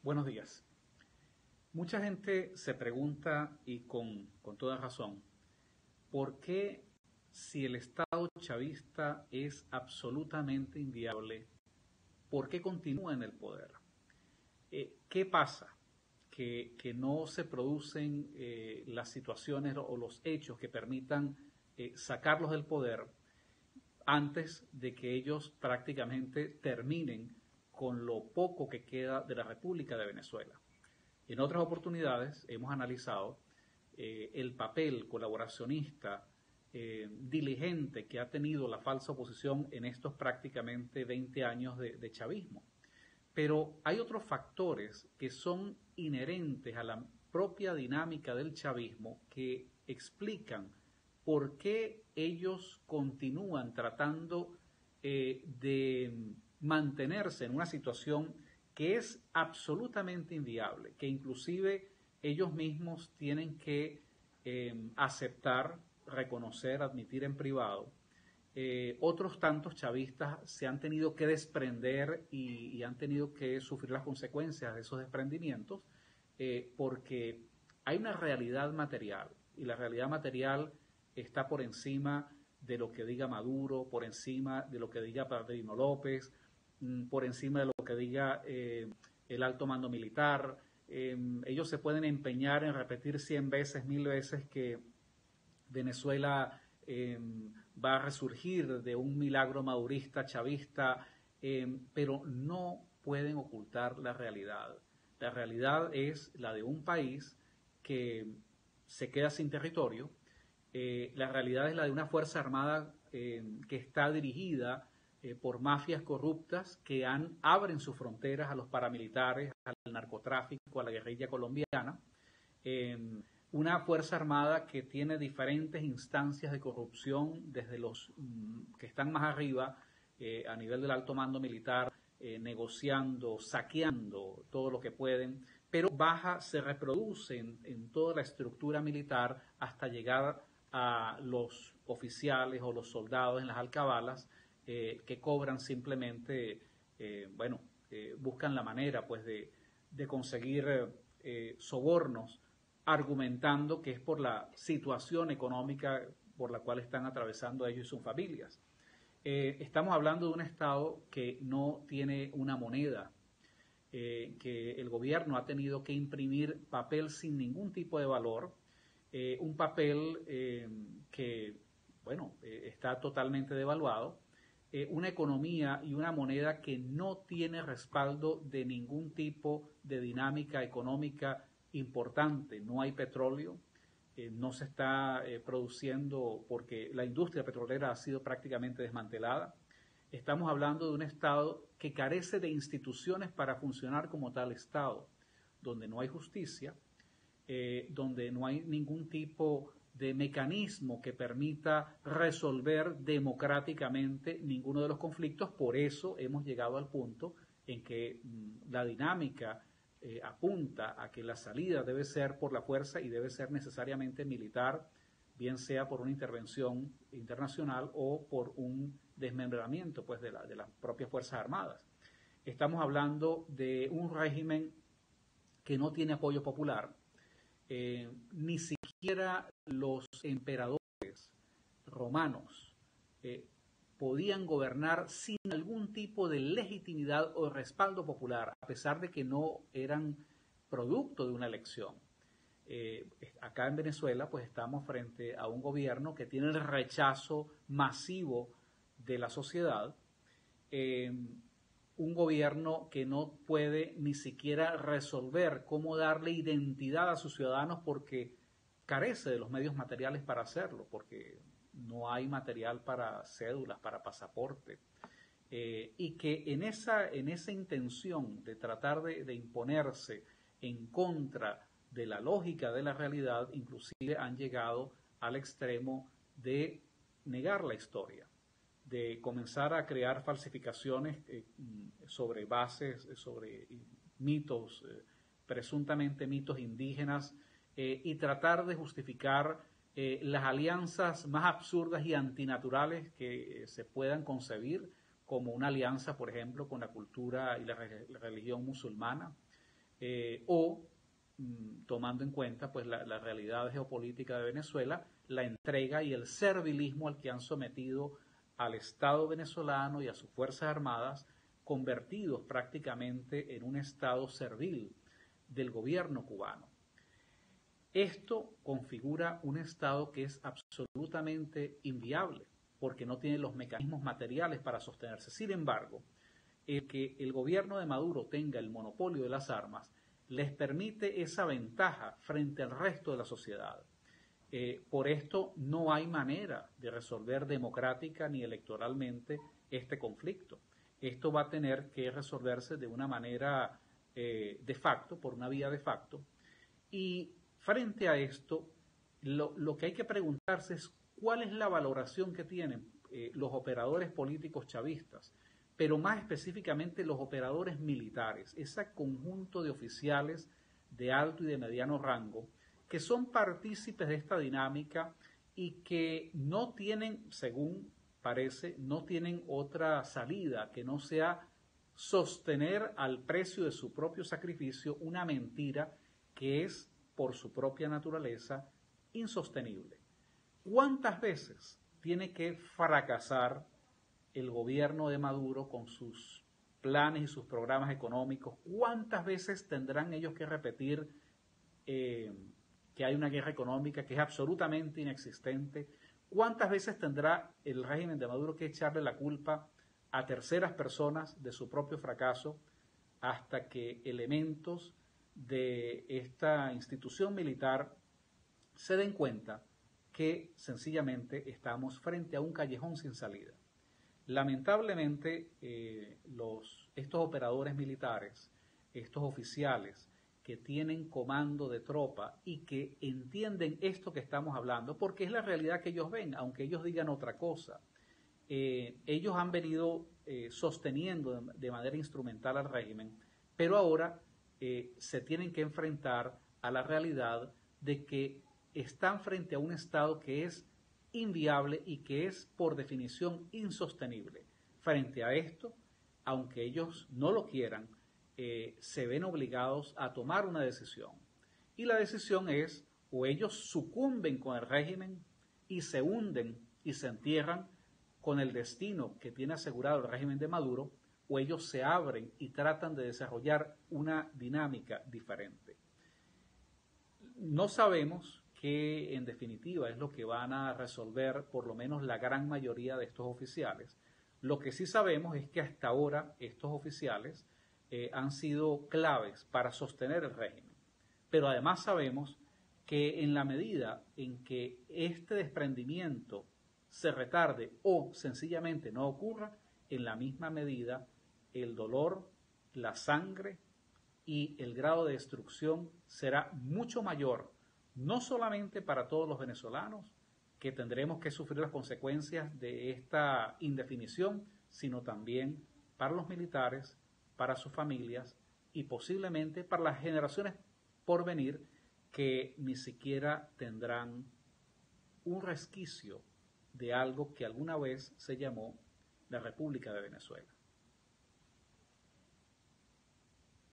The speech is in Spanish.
Buenos días. Mucha gente se pregunta, y con toda razón, ¿por qué si el Estado chavista es absolutamente inviable, por qué continúa en el poder? ¿Qué pasa? Que no se producen las situaciones o los hechos que permitan sacarlos del poder antes de que ellos prácticamente terminen con lo poco que queda de la República de Venezuela. En otras oportunidades hemos analizado el papel colaboracionista, diligente que ha tenido la falsa oposición en estos prácticamente 20 años de chavismo. Pero hay otros factores que son inherentes a la propia dinámica del chavismo que explican por qué ellos continúan tratando de mantenerse en una situación que es absolutamente inviable, que inclusive ellos mismos tienen que aceptar, reconocer, admitir en privado. Otros tantos chavistas se han tenido que desprender y han tenido que sufrir las consecuencias de esos desprendimientos porque hay una realidad material y la realidad material está por encima de lo que diga Maduro, por encima de lo que diga Padrino López, por encima de lo que diga el alto mando militar. Ellos se pueden empeñar en repetir 100 veces, 1000 veces que Venezuela va a resurgir de un milagro madurista, chavista, pero no pueden ocultar la realidad. La realidad es la de un país que se queda sin territorio. La realidad es la de una fuerza armada que está dirigida por mafias corruptas que abren sus fronteras a los paramilitares, al narcotráfico, a la guerrilla colombiana. Una fuerza armada que tiene diferentes instancias de corrupción, desde los que están más arriba, a nivel del alto mando militar, negociando, saqueando todo lo que pueden, pero baja, se reproduce en toda la estructura militar hasta llegar a los oficiales o los soldados en las alcabalas que cobran simplemente, buscan la manera pues de conseguir sobornos, argumentando que es por la situación económica por la cual están atravesando ellos y sus familias. Estamos hablando de un Estado que no tiene una moneda, que el gobierno ha tenido que imprimir papel sin ningún tipo de valor, un papel que, está totalmente devaluado, una economía y una moneda que no tiene respaldo de ningún tipo de dinámica económica importante. No hay petróleo, no se está produciendo porque la industria petrolera ha sido prácticamente desmantelada. Estamos hablando de un Estado que carece de instituciones para funcionar como tal Estado, donde no hay justicia, donde no hay ningún tipo de mecanismo que permita resolver democráticamente ninguno de los conflictos. Por eso hemos llegado al punto en que la dinámica apunta a que la salida debe ser por la fuerza y debe ser necesariamente militar, bien sea por una intervención internacional o por un desmembramiento pues, de las propias Fuerzas Armadas. Estamos hablando de un régimen que no tiene apoyo popular. Ni siquiera los emperadores romanos podían gobernar sin algún tipo de legitimidad o respaldo popular, a pesar de que no eran producto de una elección. Acá en Venezuela pues estamos frente a un gobierno que tiene el rechazo masivo de la sociedad, un gobierno que no puede ni siquiera resolver cómo darle identidad a sus ciudadanos porque carece de los medios materiales para hacerlo, porque no hay material para cédulas, para pasaporte, y que en esa intención de tratar de imponerse en contra de la lógica de la realidad, inclusive han llegado al extremo de negar la historia, de comenzar a crear falsificaciones sobre bases, sobre mitos, presuntamente mitos indígenas, y tratar de justificar las alianzas más absurdas y antinaturales que se puedan concebir, como una alianza, por ejemplo, con la cultura y la religión musulmana, o tomando en cuenta pues la realidad geopolítica de Venezuela, la entrega y el servilismo al que han sometido al Estado venezolano y a sus Fuerzas Armadas, convertidos prácticamente en un Estado servil del gobierno cubano. Esto configura un Estado que es absolutamente inviable, porque no tiene los mecanismos materiales para sostenerse. Sin embargo, el que el gobierno de Maduro tenga el monopolio de las armas les permite esa ventaja frente al resto de la sociedad. Por esto no hay manera de resolver democrática ni electoralmente este conflicto. Esto va a tener que resolverse de una manera de facto, por una vía de facto. Y frente a esto, lo que hay que preguntarse es cuál es la valoración que tienen los operadores políticos chavistas, pero más específicamente los operadores militares, ese conjunto de oficiales de alto y de mediano rango, que son partícipes de esta dinámica y que no tienen, según parece, no tienen otra salida que no sea sostener al precio de su propio sacrificio una mentira que es, por su propia naturaleza, insostenible. ¿Cuántas veces tiene que fracasar el gobierno de Maduro con sus planes y sus programas económicos? ¿Cuántas veces tendrán ellos que repetir que hay una guerra económica que es absolutamente inexistente? ¿Cuántas veces tendrá el régimen de Maduro que echarle la culpa a terceras personas de su propio fracaso hasta que elementos de esta institución militar se den cuenta que sencillamente estamos frente a un callejón sin salida? Lamentablemente, estos operadores militares, estos oficiales que tienen comando de tropa y que entienden esto que estamos hablando, porque es la realidad que ellos ven, aunque ellos digan otra cosa. Ellos han venido sosteniendo de manera instrumental al régimen, pero ahora se tienen que enfrentar a la realidad de que están frente a un Estado que es inviable y que es por definición insostenible. Frente a esto, aunque ellos no lo quieran, se ven obligados a tomar una decisión. Y la decisión es, o ellos sucumben con el régimen y se hunden y se entierran con el destino que tiene asegurado el régimen de Maduro, o ellos se abren y tratan de desarrollar una dinámica diferente. No sabemos qué en definitiva es lo que van a resolver por lo menos la gran mayoría de estos oficiales. Lo que sí sabemos es que hasta ahora estos oficiales han sido claves para sostener el régimen. Pero además sabemos que en la medida en que este desprendimiento se retarde o sencillamente no ocurra, en la misma medida el dolor, la sangre y el grado de destrucción será mucho mayor, no solamente para todos los venezolanos, que tendremos que sufrir las consecuencias de esta indefinición, sino también para los militares, para sus familias y posiblemente para las generaciones por venir que ni siquiera tendrán un resquicio de algo que alguna vez se llamó la República de Venezuela.